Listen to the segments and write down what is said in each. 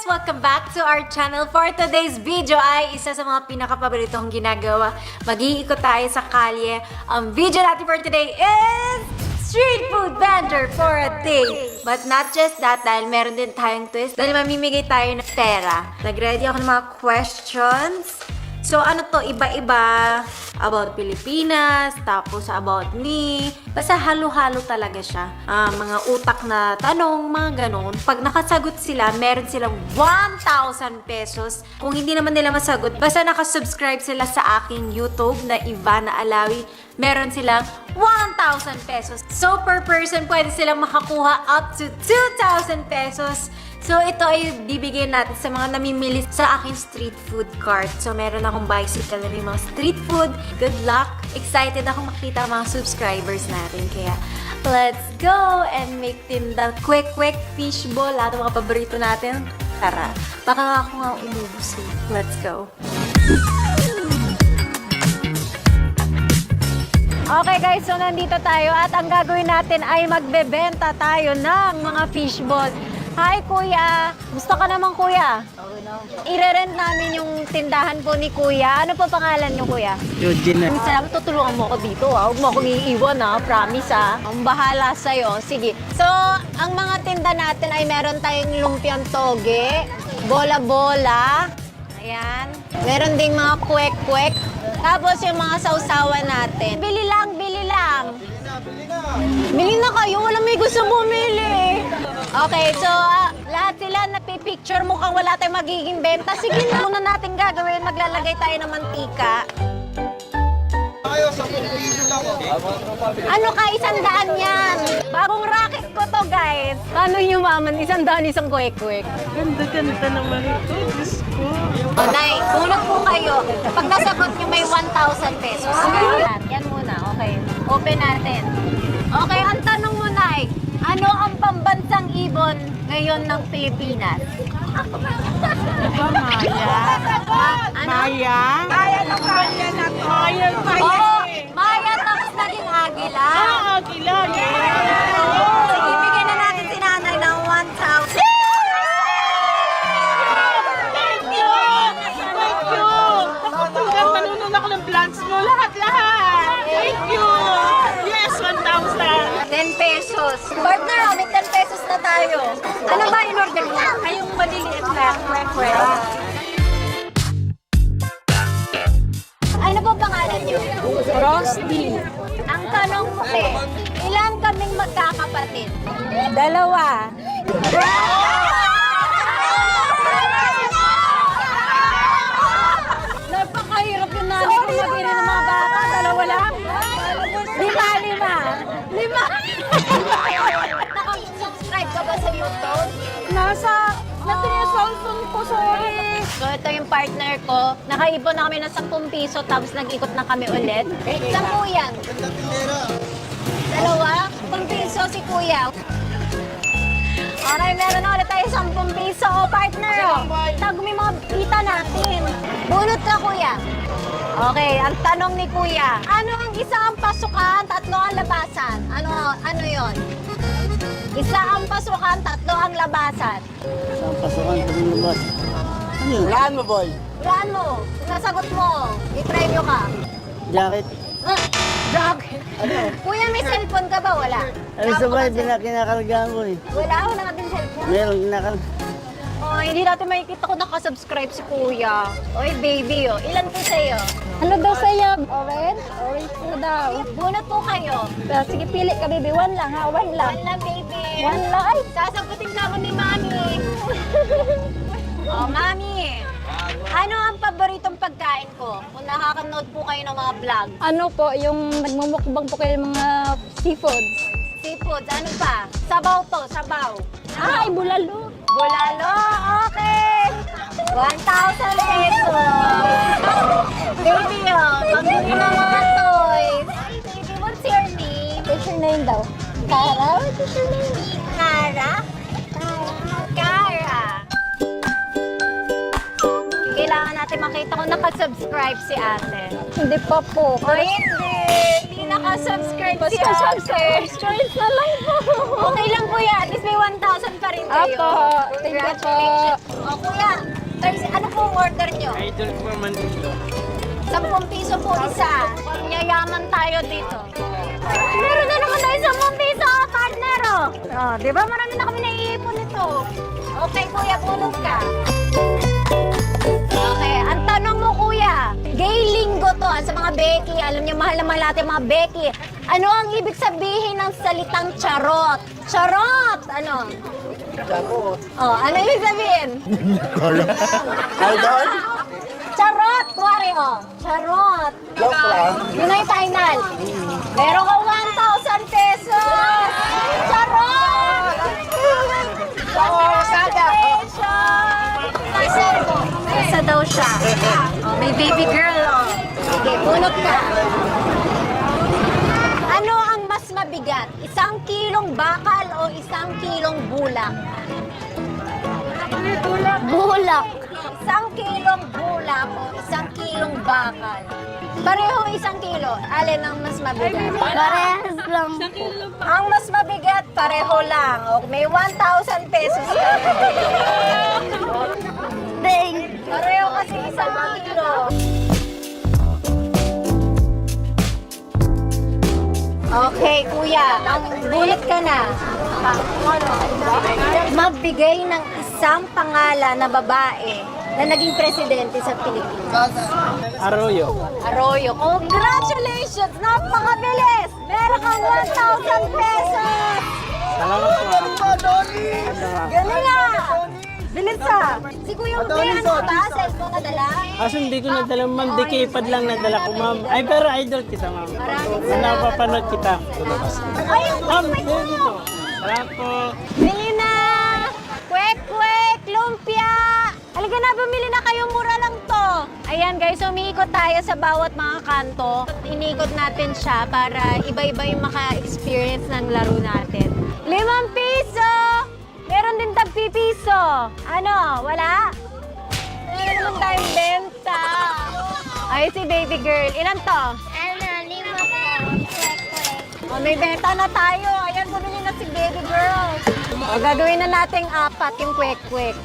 Welcome back to our channel. For today's video ay isa sa mga pinakapaborito kong ginagawa. Mag-iikot tayo sa kalye. Ang video natin for today is street food vendor for a day. But not just that, dahil meron din tayong twist. Dahil mamimigay tayo ng pera. Nag-ready ako ng mga questions. So, ano to? Iba-iba about Pilipinas, tapos about me. Basta halo-halo talaga siya. Mga utak na tanong, mga ganon. Pag nakasagot sila, meron silang 1,000 pesos. Kung hindi naman nila masagot, basta nakasubscribe sila sa aking YouTube na Ivana Alawi, meron silang 1,000 pesos. So, per person, pwede silang makakuha up to 2,000 pesos. So, ito ay bibigyan natin sa mga namimili sa aking street food cart. So, meron akong bicycle na may mga street food. Good luck! Excited ako makita ang mga subscribers natin. Kaya, let's go and make tinda quick fishball. Lahat ng mga paborito natin. Tara! Baka ako nga umubos eh. Let's go! Okay guys, so nandito tayo at ang gagawin natin ay magbebenta tayo ng mga fishball. Hi Kuya! Gusto ka naman Kuya? Okay na. I-rent namin yung tindahan po ni Kuya. Ano po pangalan niyo Kuya? Eugene. Salamat, tutulungan mo ako dito Huwag mo akong iiwan promise Ang bahala sa'yo. Sige. So, ang mga tinda natin ay meron tayong lumpiang toge, bola-bola, ayan. Meron ding mga kwek-kwek. Tapos yung mga sausawan natin. Bili lang, bili lang. Bili na kayo, wala may gusto bumili. Okay, so lahat sila napipicture mukhang wala tayong magiging benta. Sige na, muna natin gagawin, maglalagay tayo ng mantika. Ano ka, 100 yan? Bagong racket ko to guys. Ano yumaman, 100 isang kwek-kwek. Ganda naman ito. Diyos ko. Nay, bunot po kayo. Pag nasagot nyo may 1,000 pesos. Yan muna, okay. Open natin. Okay, ang tanong mo, Nay, ano ang pambansang ibon ngayon ng Pilipinas? Maya. Ano? Maya? Maya na Maya na. Maya, Oo, Maya tapos naging agila. Agila. Sige, bigyan na natin si Nanay ng 1,000. Thank you! Thank you! Hanggang manunod ako ng vlogs mo. Lahat. Thank you! Yes, 1,000. 10 pesos. Partner, may 10 pesos na tayo. Ano ba in-order mo? Kayong maliliit na. Ano po pangalan niyo? Frosty. Ang tanong ko ilan kaming magkakapatid? 2. Napakahirap yung nanay kung mabili ng mga bata. 2 lang? 5. Nakasubscribe ka ba sa YouTube? Nandun yung cellphone ko, sorry. So, ito yung partner ko. Nakaipon na kami ng 10 piso tapos nag-ikot na kami ulit. 10 yan. 2? 10 piso si Kuya. Okay, meron na ulit tayo 10 piso. O, partner, tago mo yung mga kita natin. Bunot ka, Kuya. Okay, ang tanong ni Kuya. Ano ang isa ang pasukan, 3 ang labasan? Ano yon? Isa ang pasukan, 3 ang labasan. Saan pasukan ito ng labas? Ano yun? Laan mo, boy. Hulaan mo. Kung nasagot mo, i-premyo ka. Jacket. Jacket. Kuya, may cellphone ka ba? Wala. Ano sa bahay, kinakargaan ko eh. Wala, wala ka din cellphone. Meron kinakargaan. Oh, hindi natin makikita kung nakasubscribe si Kuya. Oy, baby, Ilan po sa'yo? Ano daw sa'yo? Orange? Orange po daw. Bunot po kayo. Sige, pili ka, baby. 1 lang, ha? 1 lang. 1 lang, baby. 1 lang. Ay, Sasagutin na ako ni Mami. Oh, Mami. Ano ang paboritong pagkain ko? Kung nakakanood po kayo ng mga vlog. ano po, yung nagmumukbang po kayo ng mga seafoods. Seafoods, ano pa? Sabaw to, sabaw. Ay, bulalo. Bulalo, okay. 1,000 pesos. Baby, pambili ng mga toys. Hi, baby, what's your name? What's your name daw? Kara? What's your name? Kara? Kara. Kailangan natin makita kung nakasubscribe si ate. Hindi pa po. O hindi, hindi nakasubscribe si Subscribe na lang po. Okay lang kuya, at least may 1,000 pa rin kayo. Apo, thank you po. Congratulations. O kuya, guys, ano po order nyo? Idol po naman dito. 10 piso po isa. Yayaman tayo dito. Meron na naman tayo 10 piso, partner. Di ba marami na kami naiipon nito. Okay kuya, bunot ka. Okay, ang tanong mo kuya, gay linggo to sa mga Becky. Alam niyo, mahal na mahal natin mga Becky. Ano ang ibig sabihin ng salitang charot? Charot! Ano? Charot. Oh, ano ibig sabihin? Idol? Charot! Kuwari, oh. Charot. Joke lang. Yun na yung final. Meron ka 1,000 pesos! Charot! Isa daw siya. Oh, may baby girl, oh. Sige, bunot ka. Ano ang mas mabigat? 1 kilong bakal o 1 kilong bulak? Bulak. 1 kilong bulak o 1 kilong bakal. Pareho 1 kilo. Alin ang mas mabigat? Parehas lang. Ang mas mabigat, pareho lang. O, may 1,000 pesos ka. Pareho kasi 1 kilo. Okay, kuya. Ang bulit ka na. Magbigay ng isang pangalan na babae na naging presidente sa Pilipinas. Arroyo. Arroyo. Congratulations! Napakabilis! Meron kang 1,000 pesos! Salamat po. Galing nga! Bilis ah! Si Kuya Ubi, ano ba? Cellphone na dala? Kaso hindi ko nadala, ma'am. Dikipad lang nadala ko, ma'am. Ay, pero idol kita, ma'am. Napapanood kita. Ayun! Ma'am, dito. Salamat po. Bili na! Kwek-kwek! Lumpia! Halika na, bumili na kayo. Mura lang to. Ayan guys, umiikot tayo sa bawat mga kanto. Inikot natin siya para iba-iba yung maka-experience ng laro natin. 5 piso! Meron din tagpi-piso. Ano? Wala? Meron naman tayong benta. Ay, si baby girl. Ilan to? Ano, 5 po. Oh, may benta na tayo. Ayan, bumili na si baby girl. O, gagawin na nating 4 yung kwek-kwek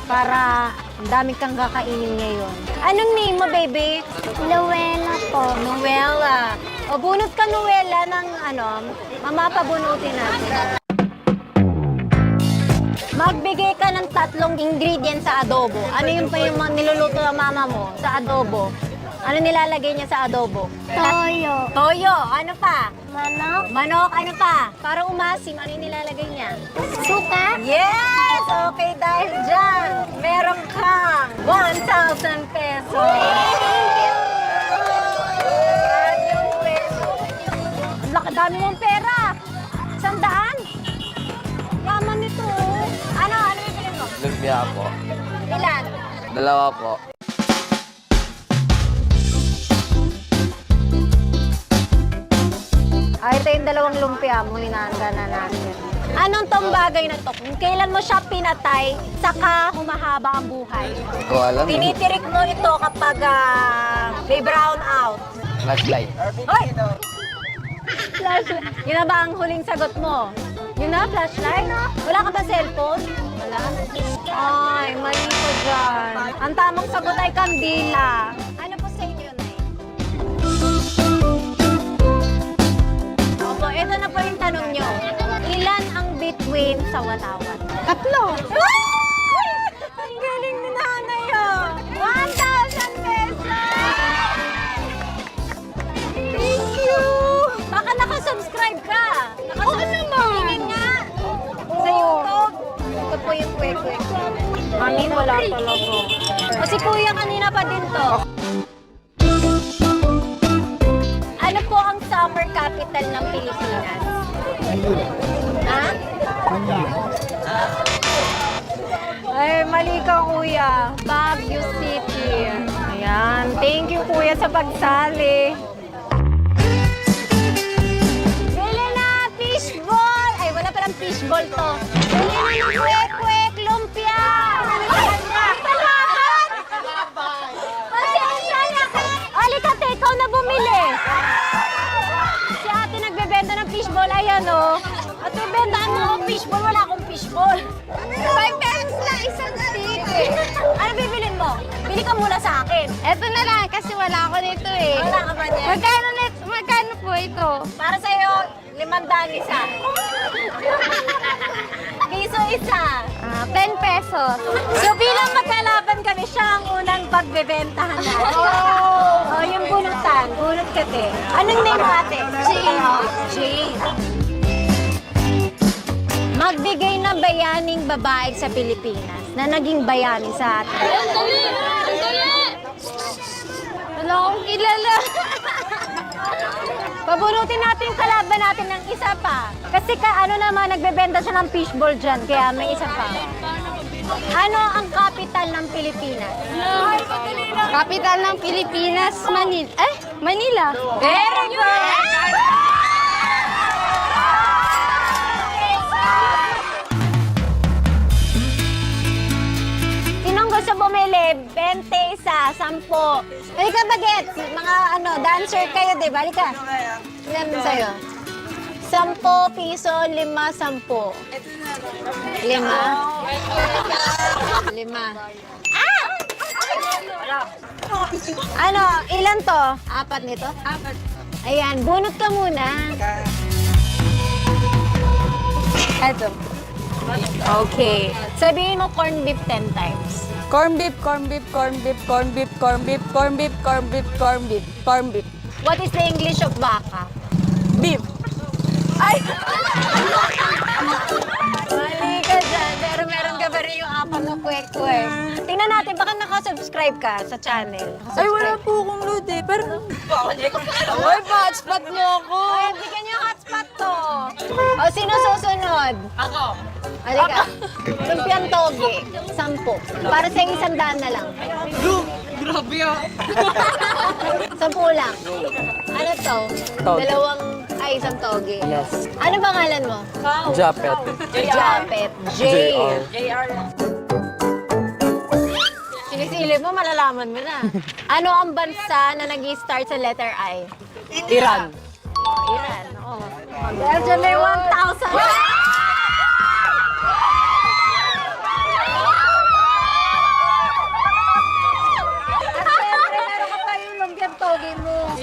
para ang daming kang kakainin ngayon. Anong name mo, baby? Luwela po. Noella. O, bunot ka, Noella, ng ano, mamapabunutin natin. Magbigay ka ng 3 ingredients sa adobo. Ano yung pa yung niluluto ng mama mo sa adobo? Ano nilalagay niya sa adobo? Toyo. Toyo. Ano pa? Manok. Manok. Ano pa? Para umasim, ano yung nilalagay niya? Suka. Yes! Okay, dahil dyan, meron kang 1,000 pesos. Ang dami mong pera. 100? Yaman nito. Ano yung bilhin mo? Lumpia po. Ilan? 2 po. Ay, ito yung 2 lumpia mo, hinahanda na natin. Anong tong bagay na to? Kung kailan mo siya pinatay, saka humahaba ang buhay. Hindi ko alam. Tinitirik mo ito kapag may brown out. Flashlight. Hoy! Flashlight. Yun na ba ang huling sagot mo? Yun na, flashlight? Wala ka ba cellphone? Wala. Ay, mali ko dyan. Ang tamang sagot ay kandila. Ano po sa inyo, Nay? Opo, ito na po yung tanong nyo. Ilan ang bituin sa watawat? 3. Ang galing ni nanay, oh. 1,000 pesos! Thank you! Baka nakasubscribe ka. Nakasubscribe nga. Sa YouTube. Ito po yung kwek-kwek. Mami, wala talaga. O si Kuya kanina pa din to. Ano po ang summer capital ng Pilipinas? Ha? Ay, mali ka, Kuya. Baguio City. Ayan. Thank you, Kuya, sa pagsali. Bili na! Fishball! Ay, wala palang fishball to. Bili na ng kwek-kwek, lumpia! Salamat! Pasensya na! Alika, ikaw na bumili. Pili ka muna sa akin. Eto na lang, kasi wala ako nito eh. Wala ka ba niyan? Magkano po ito? Para sa'yo, 500 isa. Piso isa. 10 pesos. So bilang magkalaban kami, siya ang unang pagbebentahan natin. Oh, yung bunutan. Bunot ka, te. Anong name mo, ate? Jane. Jane. Magbigay ng bayaning babae sa Pilipinas na naging bayani sa atin. Wala akong kilala. Pabunutin natin yung kalaban natin ng isa pa. Kasi ano naman, nagbebenta siya ng fishball dyan, kaya may isa pa. Ano ang capital ng Pilipinas? Kapital ng Pilipinas, Manila. Manila. Very good! Sinong gusto bumili? 20 isa, 10. Halika, Bagets. Mga dancer kayo, di ba? Halika. Ilan sa'yo? 10 piso, 5, 10. 5? 5. Ilan to? 4 nito? 4. Ayan, bunot ka muna. Eto. Okay. Sabihin mo corn beef 10 times. Corn beef, corn beef, corn beef, corn beef, corn beef, corn beef, corn beef, corn beef, corn beef. What is the English of baka? Beef. Ay! Mali ka dyan. Pero meron ka pa rin yung 4 na kwek-kwek. Tingnan natin, baka nakasubscribe ka sa channel. Ay, wala po akong load eh. Pero... Ay, hotspot niyo ako. Ay, bigyan niyo yung hotspot to. O, sino susunod? Ako. Halika. Lumpiang toge. 10. Para sa 100 na lang. Grabe ah. 10 lang. Ano to? Toge. Isang toge. Yes. Ano pangalan mo? Japet. Japet. JR. Sinisilip mo, malalaman mo na. Ano ang bansa na nag-start sa letter I? Iran. Iran. Oo. Belgium may 1,000. At syempre, meron ka pa yung lumpiang toge mo.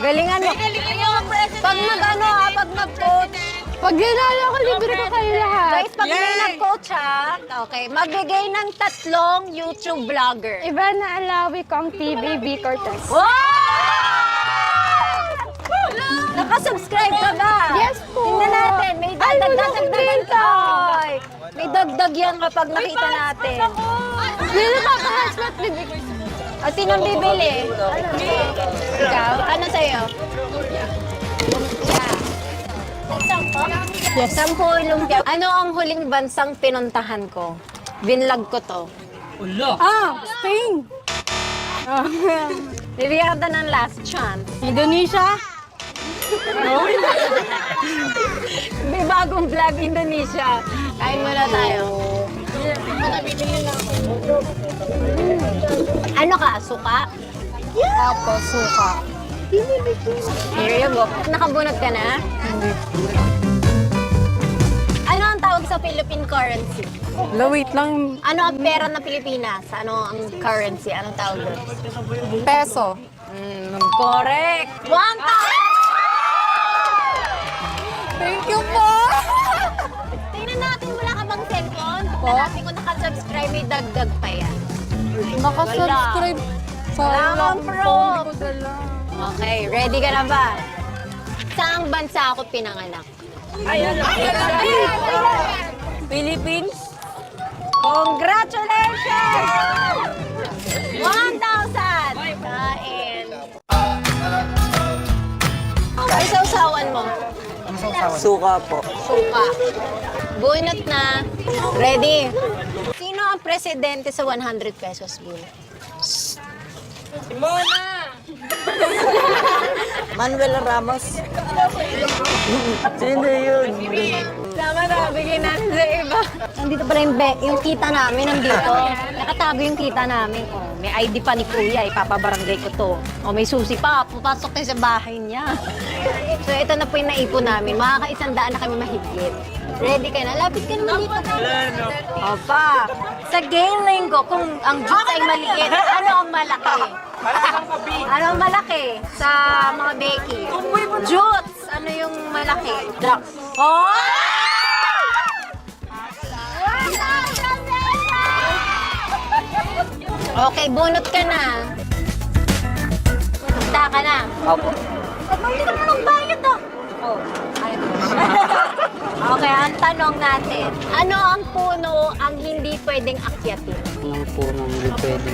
Galingan mo. Pag pag nag-coach. Pag ginala ko, libre ko kayo lahat. Guys, pag may nag-coach okay, magbigay ng 3 YouTube vlogger. Ivana Alawi, Kong TV, B. Cortez. Wow! Nakasubscribe ka ba? Yes po. Tingnan natin, may Ay, wala dagdag akong data. May dagdag yan kapag nakita natin. Hindi na papahasmat, bibig. Sinong bibili? Ikaw? Ano sa'yo? Yes. 10 lumpia. Ano ang huling bansang pinuntahan ko? Binlog ko to. Spain. Bibigyan ka ng last chance. Indonesia. May bagong vlog, Indonesia. Kain muna tayo. Ano ka? Suka? Apo, suka. Here you go. Nakabunot ka na? Ano ang tawag sa Philippine currency? Wait lang. Ano ang pera ng Pilipinas? Ano ang currency? Anong tawag doon? Peso. Correct! 1,000! Thank you po. Tingnan natin, wala ka bang cellphone? Tingnan natin kung nakasubscribe, may dagdag pa yan. Nakasubscribe. Wala kang proof. Hindi ko dala. Okay, ready ka na ba? Saang bansa ako pinanganak? Philippines. Congratulations! 1,000! Kain. Ay, sausawan mo. Suka po. Suka. Bunot na. Ready? Sino ang presidente sa 100 pesos bill? Manuel Ramos. Sino yun? Tama na, bigyan natin sa iba. Nandito pala yung kita namin, nandito. Nakatago yung kita namin. Oh, may ID pa ni Kuya, ipapabarangay ko to. Oh, may susi pa, papasok tayo sa bahay niya. So, ito na po yung naipon namin. Makaka-100 na kami mahigit. Ready ka na? Lapit ka naman dito. Opa. Sa gay linggo, kung ang juice ay maliit, ano ang malaki? Ano ang malaki sa mga Becky? Juice! Ano yung malaki? Drugs. Oh! Okay, bunot ka na. Punta ka na. Opo. Hindi ka naman bayad ah. Oh, ayun. Okay, ang tanong natin. Ano ang puno ang hindi pwedeng akyatin? Anong punong hindi pwede?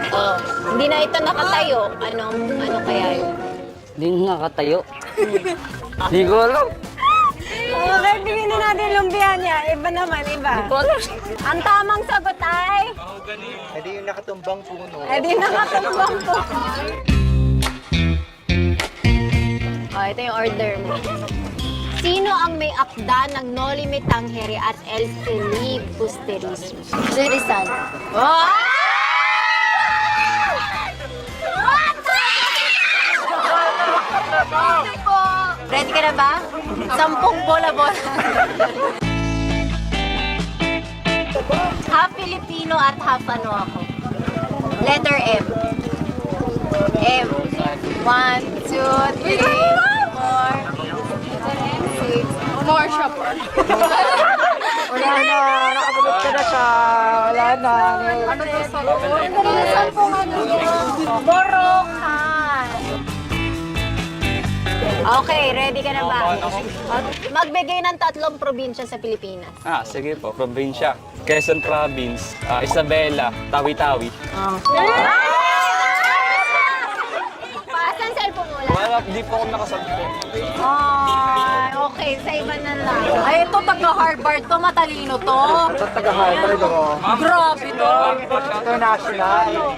Oh, hindi na ito nakatayo. Ano kaya yun? Hindi nakatayo. Hindi ko alam. Okay, bigyan na natin lumpia niya. Iba naman, iba. Hindi ko alam. Ang tamang sagot ay... Hindi yung nakatumbang puno. Eh di nakatumbang po. Oh, ito yung order mo. Sino ang may akda ng Noli Me Tangere at El Filibusterismo? Rizal. Oh! Ready ka na ba? 10 bola-bola. Half Filipino at half ano ako. Letter M. M. 1, 2, 3, 4. More shopper. Wala na, nakabulot ka na siya. Wala na. Borokan. Okay, ready ka na ba? Magbigay ng 3 probinsya sa Pilipinas. Sige po. Probinsya. Quezon Province, Isabela, Tawi-Tawi. Paasan cellphone mo lang? Wala, di po ako nakasagot. Ay, okay, sa iba na lang. Ay, ito taga-Harvard to. Matalino to. Ito taga-Harvard ako. Grabe to. International.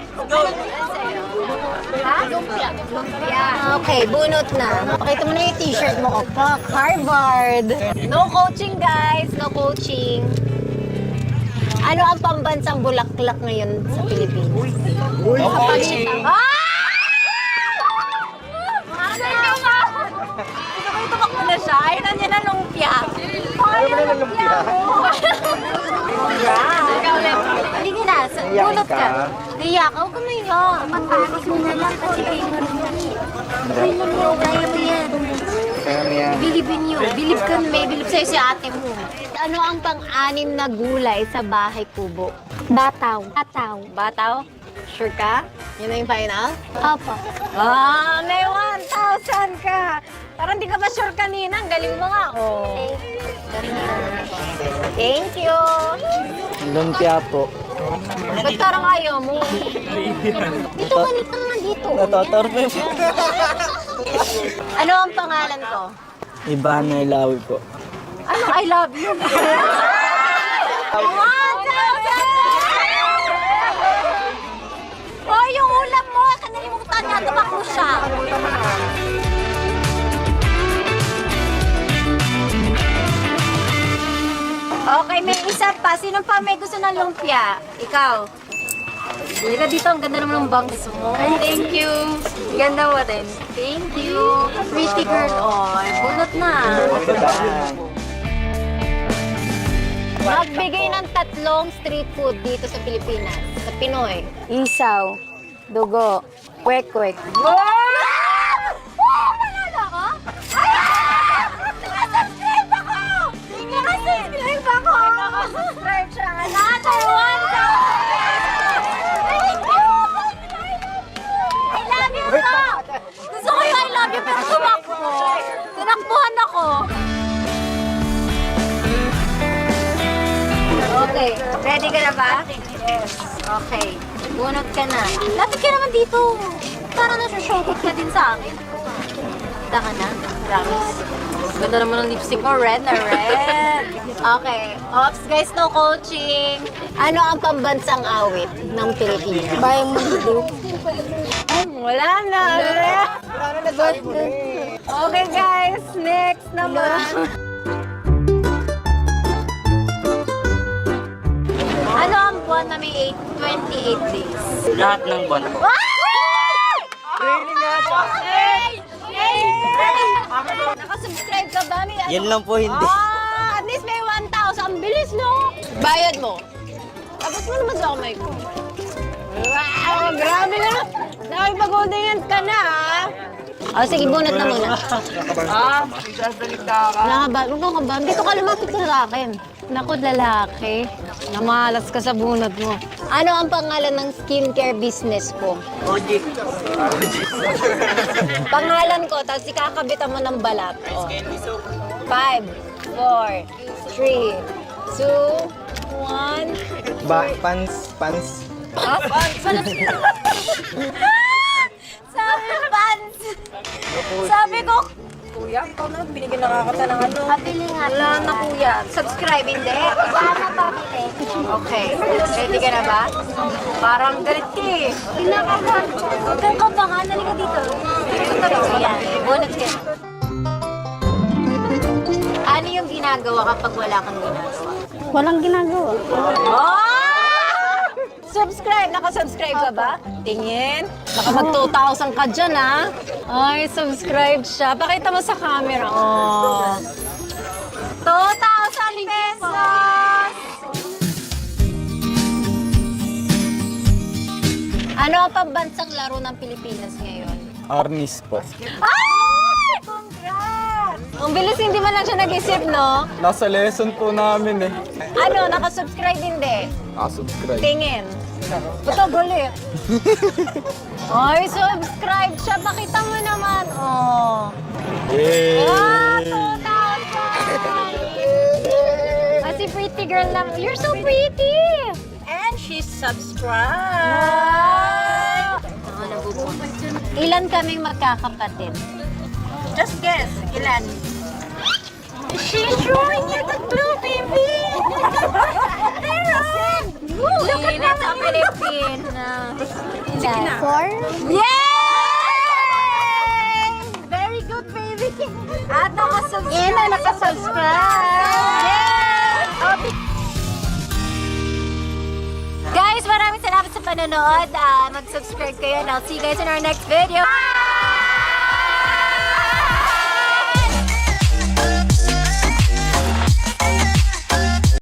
Ha? Lumpia. Lumpia. Okay, bunot na. Pakita mo na yung t-shirt mo. Oh, fuck, Harvard. No coaching, guys. No coaching. Ano ang pambansang bulaklak ngayon sa Pilipinas? No coaching. Tumakbo na siya. Ayun na niya na lumpia. Ayaw mo na ng lumpia. Halika na. Bunot ka. Naiyak ka. Huwag ka maiyak. Matakas mo na lang kasi kayo marunong. Kaya mo. Kaya mo yan. Kaya niya. Believe in you. Believe ka. May believe sa'yo si ate mo. Ano ang pang-anim na gulay sa bahay kubo? Bataw. Bataw. Bataw? Sure ka? Yun na yung final? Opo. May 1,000 ka! Parang di ka ba sure kanina? Ang galing mo nga. Oh. Thank you! Lumpia po. Ba't parang ayaw mo? Dito ka, dito naman dito. Natatorpe po. Ano ang pangalan ko? Iba na ilawi po. Ano? I love you. 1,000! Oh, yung ulam mo. Kanalimutan niya. Tumakbo siya. Okay, may isa pa. Sino pa may gusto ng lumpia? Ikaw. Hindi ka dito. Ang ganda naman ng bangs mo. Thank you. Ganda mo din. Thank you. Pretty girl. Oh, bunot na. Magbigay ng 3 street food dito sa Pilipinas. Sa Pinoy. Isaw, dugo, kwek-kwek. Manalo ako? Nakasubscribe ako! Nakasubscribe ako! Nakasubscribe siya. Another 1,000! Thank you! I love you so! Gusto ko yung I love you pero tumakbo. Tinakbuhan ako. Okay. Ready ka na ba? Yes. Okay. Bunot ka na. Lapit ka naman dito. Para nasa-showcase ka din sa akin. Punta ka na. Promise. Ganda naman ng lipstick mo. Red na red. Okay. Ops, guys, no coaching. Ano ang pambansang awit ng Pilipinas? Bayang mundo. Wala na. Wala na sabi mo na eh. Okay guys, next naman. Ano ang buwan na may 28 days? Lahat ng buwan po. Nakasubscribe ka ba? Yan lang po hindi. At least may 1,000. Ang bilis, no? Bayad mo. Tapos mo naman sa kamay ko. Wow, grabe na. Nakipag-holdingan ka na, ha? Oh, sige, bunot na muna. Nakaba, huwag kang kabahan. Dito ka lumapit ka sa akin. Naku, lalaki. Namalas ka sa bunot mo. Ano ang pangalan ng skincare business po? Oji. Pangalan ko, tapos ikakabitan mo ng balat. Oh. 5, 4, 3, 2, 1. Pans. Ah, Sabi, pants! Sabi ko, kuya, ikaw na binigyan na kakata ng ano. Pabili nga. Wala na, kuya. Subscribe, hindi? Sana pabili. Okay. Ready ka na ba? Parang galit ka eh. Kinakabahan. Huwag kang kabangan. Nalika dito. Ito talaga yan. Bonus ka. Ano yung ginagawa kapag wala kang ginagawa? Walang ginagawa. Oh! Subscribe! Nakasubscribe ka ba? Tingin. Baka mag 2,000 ka dyan, ha? Ay, subscribe siya. Pakita mo sa camera. Oh. 2,000 pesos! Ano ang pambansang laro ng Pilipinas ngayon? Arnis po. Ay! Congrats! Ang bilis, hindi man lang siya nag-isip, no? Nasa lesson po namin eh. Ano, nakasubscribe hindi? Subscribe. Tingin. Ba't galit? Ay, subscribe siya. Pakita mo naman. Oh. Yay! Wow, 2,000! Ah, si pretty girl lang. You're so pretty! And she's subscribed. Wow! Ilan kaming magkakapatid? Just guess, ilan? She's showing you the clue, baby! Look at that! Ang Pilipina. Sige na. 4? Yay! Very good, baby. At nakasubscribe. Ina, nakasubscribe! Yay! Guys, maraming salamat sa panonood. Mag-subscribe kayo and I'll see you guys in our next video. Bye!